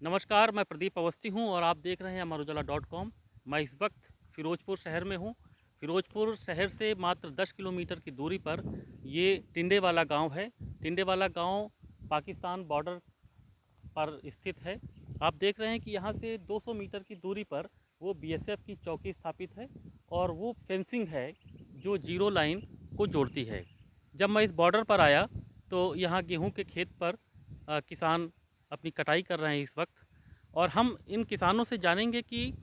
नमस्कार, मैं प्रदीप अवस्थी हूँ और आप देख रहे हैं अमर उजाला.com। मैं इस वक्त फ़िरोज़पुर शहर में हूँ। फ़िरोज़पुर शहर से मात्र 10 किलोमीटर की दूरी पर ये टिंडेवाला गांव है। टिंडेवाला गांव पाकिस्तान बॉर्डर पर स्थित है। आप देख रहे हैं कि यहाँ से 200 मीटर की दूरी पर वो बीएसएफ की चौकी स्थापित है और वो फेंसिंग है जो जीरो लाइन को जोड़ती है। जब मैं इस बॉर्डर पर आया तो यहाँ गेहूं के खेत पर किसान अपनी कटाई कर रहे हैं इस वक्त, और हम इन किसानों से जानेंगे कि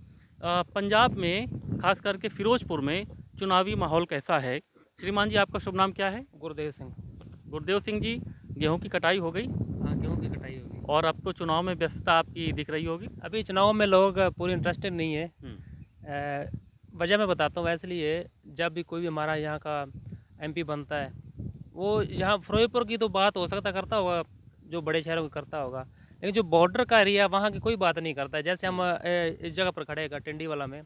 पंजाब में खास करके फ़िरोज़पुर में चुनावी माहौल कैसा है। श्रीमान जी, आपका शुभ नाम क्या है? गुरदेव सिंह। गुरदेव सिंह जी, गेहूं की कटाई हो गई हाँ, गेहूँ की कटाई होगी। और अब तो चुनाव में व्यस्तता आपकी दिख रही होगी। अभी चुनाव में लोग पूरी इंटरेस्टेड नहीं है। हम्म, वजह मैं बताता हूँ। वैसे लिए जब भी कोई भी हमारा यहाँ का एमपी बनता है, वो यहाँ फिरोजपुर की तो बात हो सकता करता होगा, जो बड़े शहरों की करता होगा, लेकिन जो बॉर्डर का एरिया वहाँ की कोई बात नहीं करता है। जैसे हम इस जगह पर खड़े हैं टिंडी वाला में,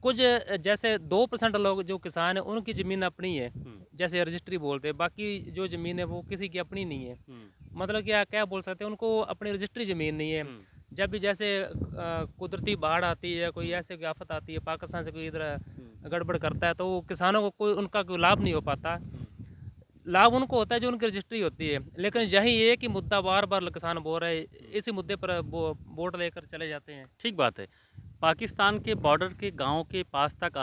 कुछ जैसे 2% लोग जो किसान हैं उनकी ज़मीन अपनी है, जैसे रजिस्ट्री बोलते हैं। बाकी जो ज़मीन है वो किसी की अपनी नहीं है। मतलब क्या क्या बोल सकते हैं, उनको अपनी रजिस्ट्री ज़मीन नहीं है। जब भी जैसे कुदरती बाढ़ आती है, कोई ऐसे कोई आफत आती है, पाकिस्तान से कोई इधर गड़बड़ करता है, तो वो किसानों को कोई उनका कोई लाभ नहीं हो पाता। लाभ उनको होता है जो उनकी रजिस्ट्री होती है। लेकिन यही एक ही मुद्दा बार बार किसान बोल रहे हैं, इसी मुद्दे पर वोट लेकर चले जाते हैं। ठीक बात है। पाकिस्तान के बॉर्डर के गांव के पास तक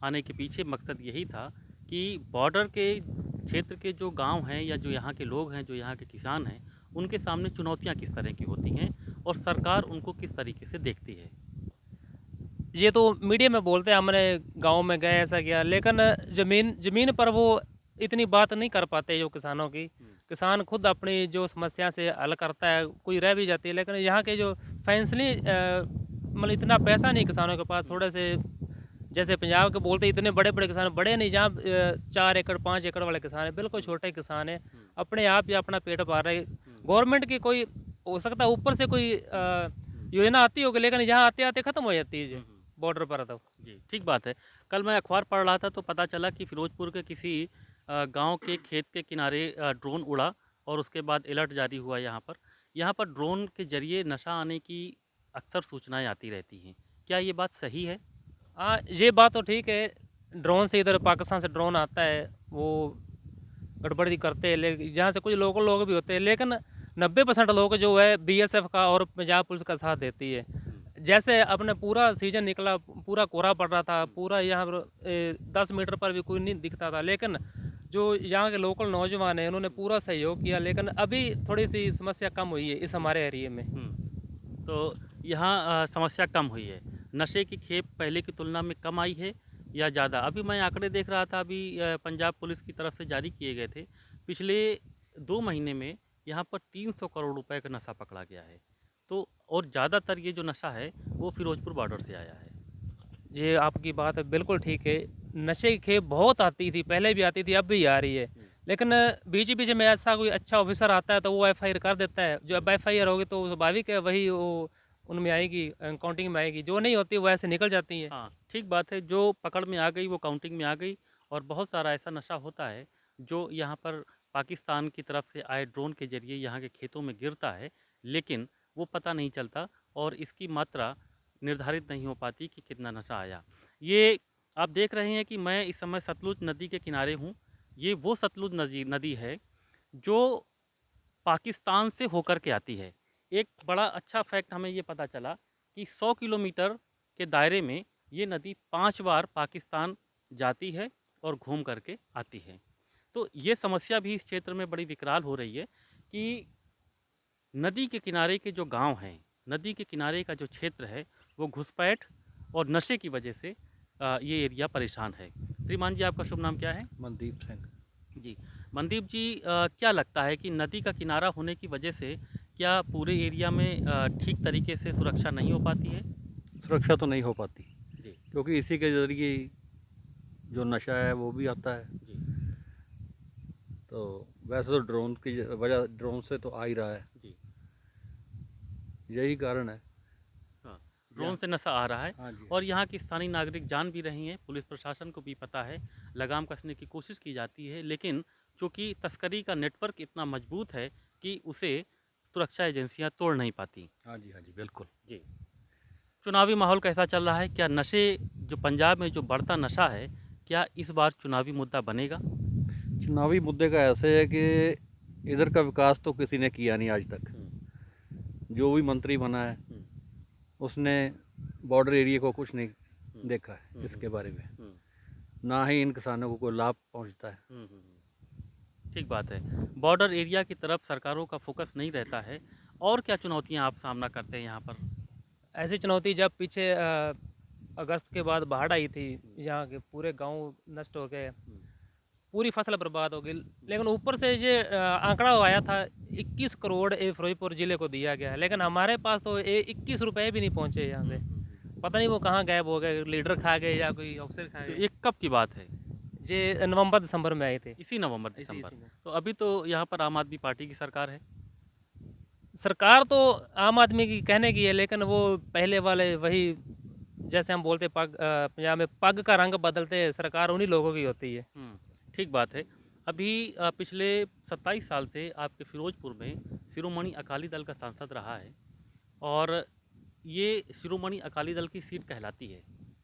आने के पीछे मकसद यही था कि बॉर्डर के क्षेत्र के जो गांव हैं या जो यहाँ के लोग हैं, जो यहाँ के किसान हैं, उनके सामने चुनौतियाँ किस तरह की होती हैं और सरकार उनको किस तरीके से देखती है। ये तो मीडिया में बोलते हैं हमने गांव में गए ऐसा किया, लेकिन ज़मीन ज़मीन पर वो इतनी बात नहीं कर पाते जो किसानों की। किसान खुद अपनी जो समस्या से हल करता है, कोई रह भी जाती है, लेकिन यहाँ के जो फैंसली मतलब इतना पैसा नहीं किसानों के पास। थोड़े से जैसे पंजाब के बोलते इतने बड़े बड़े किसान बड़े नहीं, जहाँ 4 एकड़ 5 एकड़ वाले किसान हैं, बिल्कुल छोटे किसान हैं, अपने आप ही अपना पेट भर रहे। गवर्नमेंट की कोई हो सकता है ऊपर से कोई योजना आती होगी, लेकिन यहाँ आते आते ख़त्म हो जाती है बॉर्डर पर। तो जी, ठीक बात है। कल मैं अखबार पढ़ रहा था तो पता चला कि फ़िरोज़पुर के किसी गांव के खेत के किनारे ड्रोन उड़ा और उसके बाद अलर्ट जारी हुआ यहाँ पर। यहाँ पर ड्रोन के जरिए नशा आने की अक्सर सूचनाएं आती रहती हैं। क्या ये बात सही है? हाँ, ये बात तो ठीक है। ड्रोन से इधर पाकिस्तान से ड्रोन आता है, वो गड़बड़ी करते हैं, लेकिन यहाँ से कुछ लोकल लोग भी होते हैं, लेकिन 90% लोग जो है बीएसएफ का और पंजाब पुलिस का साथ देती है। जैसे अपने पूरा सीजन निकला, पूरा कोहरा पड़ रहा था, पूरा यहाँ पर 10 मीटर पर भी कोई नहीं दिखता था, लेकिन जो यहाँ के लोकल नौजवान हैं उन्होंने पूरा सहयोग किया। लेकिन अभी थोड़ी सी समस्या कम हुई है इस हमारे एरिए में। तो यहाँ समस्या कम हुई है। नशे की खेप पहले की तुलना में कम आई है या ज़्यादा? अभी मैं आंकड़े देख रहा था, अभी पंजाब पुलिस की तरफ से जारी किए गए थे। पिछले 2 महीने में यहाँ पर 300 करोड़ रुपए का नशा पकड़ा गया है। तो और ज़्यादातर ये जो नशा है वो फ़िरोज़पुर बॉर्डर से आया है। ये आपकी बात है, बिल्कुल ठीक है। नशे की खेप बहुत आती थी, पहले भी आती थी, अब भी आ रही है। लेकिन बीच बीच में ऐसा कोई अच्छा ऑफिसर आता है तो वो एफआईआर कर देता है। जो अब एफआईआर होगी तो स्वाभाविक है वही वो उनमें आएगी, काउंटिंग में आएगी। जो नहीं होती वो ऐसे निकल जाती है। हाँ, ठीक बात है। जो पकड़ में आ गई वो काउंटिंग में आ गई। और बहुत सारा ऐसा नशा होता है जो यहाँ पर पाकिस्तान की तरफ से आए ड्रोन के ज़रिए यहाँ के खेतों में गिरता है, लेकिन वो पता नहीं चलता और इसकी मात्रा निर्धारित नहीं हो पाती कि कितना नशा आया। ये आप देख रहे हैं कि मैं इस समय सतलुज नदी के किनारे हूँ। ये वो सतलुज नदी नदी है जो पाकिस्तान से होकर के आती है। एक बड़ा अच्छा फैक्ट हमें ये पता चला कि 100 किलोमीटर के दायरे में ये नदी 5 बार पाकिस्तान जाती है और घूम करके आती है। तो ये समस्या भी इस क्षेत्र में बड़ी विकराल हो रही है कि नदी के किनारे के जो गांव हैं, नदी के किनारे का जो क्षेत्र है, वो घुसपैठ और नशे की वजह से ये एरिया परेशान है। श्रीमान जी, आपका शुभ नाम क्या है? मनदीप सिंह। जी, मनदीप जी, क्या लगता है कि नदी का किनारा होने की वजह से क्या पूरे एरिया में ठीक तरीके से सुरक्षा नहीं हो पाती है? सुरक्षा तो नहीं हो पाती, जी। क्योंकि इसी के ज़रिए जो नशा है वो भी आता है। जी। तो वैसे तो ड्रोन की वजह, ड्रोन से तो आ ही रहा है, जी। यही कारण है। हाँ, ड्रोन से नशा आ रहा है। हाँ जी। और यहाँ के स्थानीय नागरिक जान भी रही हैं, पुलिस प्रशासन को भी पता है, लगाम कसने की कोशिश की जाती है, लेकिन चूँकि तस्करी का नेटवर्क इतना मजबूत है कि उसे सुरक्षा एजेंसियां तोड़ नहीं पाती। हाँ जी बिल्कुल। जी, चुनावी माहौल कैसा चल रहा है? क्या नशे जो पंजाब में जो बढ़ता नशा है, क्या इस बार चुनावी मुद्दा बनेगा? चुनावी मुद्दे का ऐसे है कि इधर का विकास तो किसी ने किया नहीं आज तक। जो भी मंत्री बना है उसने बॉर्डर एरिया को कुछ नहीं देखा है इसके बारे में, ना ही इन किसानों को कोई लाभ पहुंचता है। ठीक बात है। बॉर्डर एरिया की तरफ सरकारों का फोकस नहीं रहता है। और क्या चुनौतियां आप सामना करते हैं यहाँ पर? ऐसी चुनौती जब पीछे अगस्त के बाद बाढ़ आई थी, यहाँ के पूरे गांव नष्ट हो गए, पूरी फसल बर्बाद हो गई। लेकिन ऊपर से ये आंकड़ा आया था 21 करोड़ ये फिरोजपुर ज़िले को दिया गया है, लेकिन हमारे पास तो ये 21 रुपये भी नहीं पहुँचे यहाँ से। पता नहीं वो कहाँ गायब हो गए, लीडर खा गए या कोई ऑफिसर खा तो गए। ये कब की बात है? ये नवंबर दिसंबर में आए थे। इसी नवंबर इसी दिसंबर। में। तो अभी तो यहाँ पर आम आदमी पार्टी की सरकार है। सरकार तो आम आदमी की कहने की है, लेकिन वो पहले वाले वही, जैसे हम बोलते पंजाब में पग का रंग बदलते, सरकार उन्हीं लोगों की होती है। ठीक बात है। अभी पिछले 27 साल से आपके फिरोजपुर में शिरोमणि अकाली दल का सांसद रहा है और ये शिरोमणि अकाली दल की सीट कहलाती है।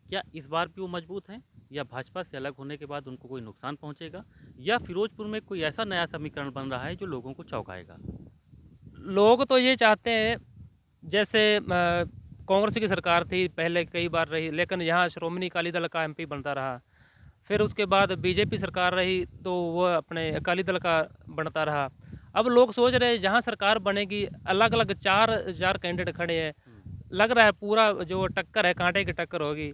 क्या इस बार भी वो मजबूत हैं या भाजपा से अलग होने के बाद उनको कोई नुकसान पहुंचेगा, या फिरोजपुर में कोई ऐसा नया समीकरण बन रहा है जो लोगों को चौंकाएगा? लोग तो ये चाहते हैं, जैसे कांग्रेस की सरकार थी पहले कई बार रही, लेकिन यहाँ श्रोमणी अकाली दल का एमपी बनता रहा। फिर उसके बाद बीजेपी सरकार रही तो वो अपने अकाली दल का बनता रहा। अब लोग सोच रहे हैं जहाँ सरकार बनेगी, अलग अलग चार कैंडिडेट खड़े हैं, लग रहा है पूरा जो टक्कर है कांटे की टक्कर होगी,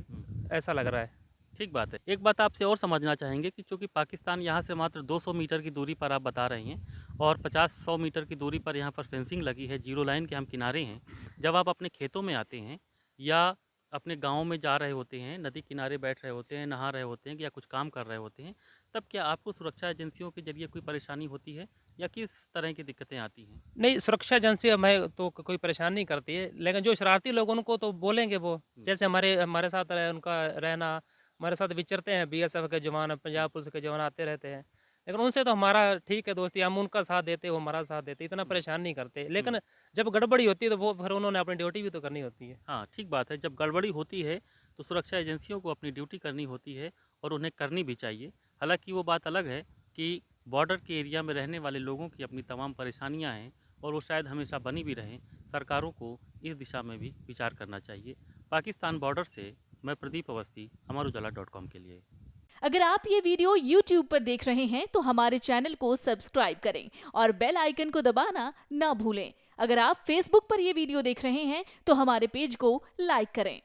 ऐसा लग रहा है। ठीक बात है। एक बात आपसे और समझना चाहेंगे कि चूँकि पाकिस्तान यहाँ से मात्र 200 मीटर की दूरी पर आप बता रही हैं और 50-100 मीटर की दूरी पर यहाँ पर फेंसिंग लगी है, जीरो लाइन के हम किनारे हैं। जब आप अपने खेतों में आते हैं या अपने गाँव में जा रहे होते हैं, नदी किनारे बैठ रहे होते हैं, नहा रहे होते हैं या कुछ काम कर रहे होते हैं, तब क्या आपको सुरक्षा एजेंसियों के जरिए कोई परेशानी होती है या किस तरह की दिक्कतें आती हैं? नहीं, सुरक्षा एजेंसी हमें तो कोई परेशान नहीं करती है, लेकिन जो शरारती लोग उनको तो बोलेंगे वो, जैसे हमारे साथ उनका रहना, हमारे साथ विचरते हैं बीएसएफ के जवान, पंजाब पुलिस के जवान आते रहते हैं, लेकिन उनसे तो हमारा ठीक है दोस्ती, हम उनका साथ देते, वो हमारा साथ देते, इतना परेशान नहीं करते। लेकिन जब गड़बड़ी होती है तो वो फिर उन्होंने अपनी ड्यूटी भी तो करनी होती है। हाँ, ठीक बात है। जब गड़बड़ी होती है तो सुरक्षा एजेंसियों को अपनी ड्यूटी करनी होती है और उन्हें करनी भी चाहिए। हालांकि वो बात अलग है कि बॉर्डर के एरिया में रहने वाले लोगों की अपनी तमाम परेशानियां हैं और वो शायद हमेशा बनी भी रहें। सरकारों को इस दिशा में भी विचार करना चाहिए। पाकिस्तान बॉर्डर से मैं प्रदीप अवस्थी, अमरउजाला.com के लिए। अगर आप ये वीडियो YouTube पर देख रहे हैं तो हमारे चैनल को सब्सक्राइब करें और बेल आइकन को दबाना ना भूलें। अगर आप Facebook पर ये वीडियो देख रहे हैं तो हमारे पेज को लाइक करें।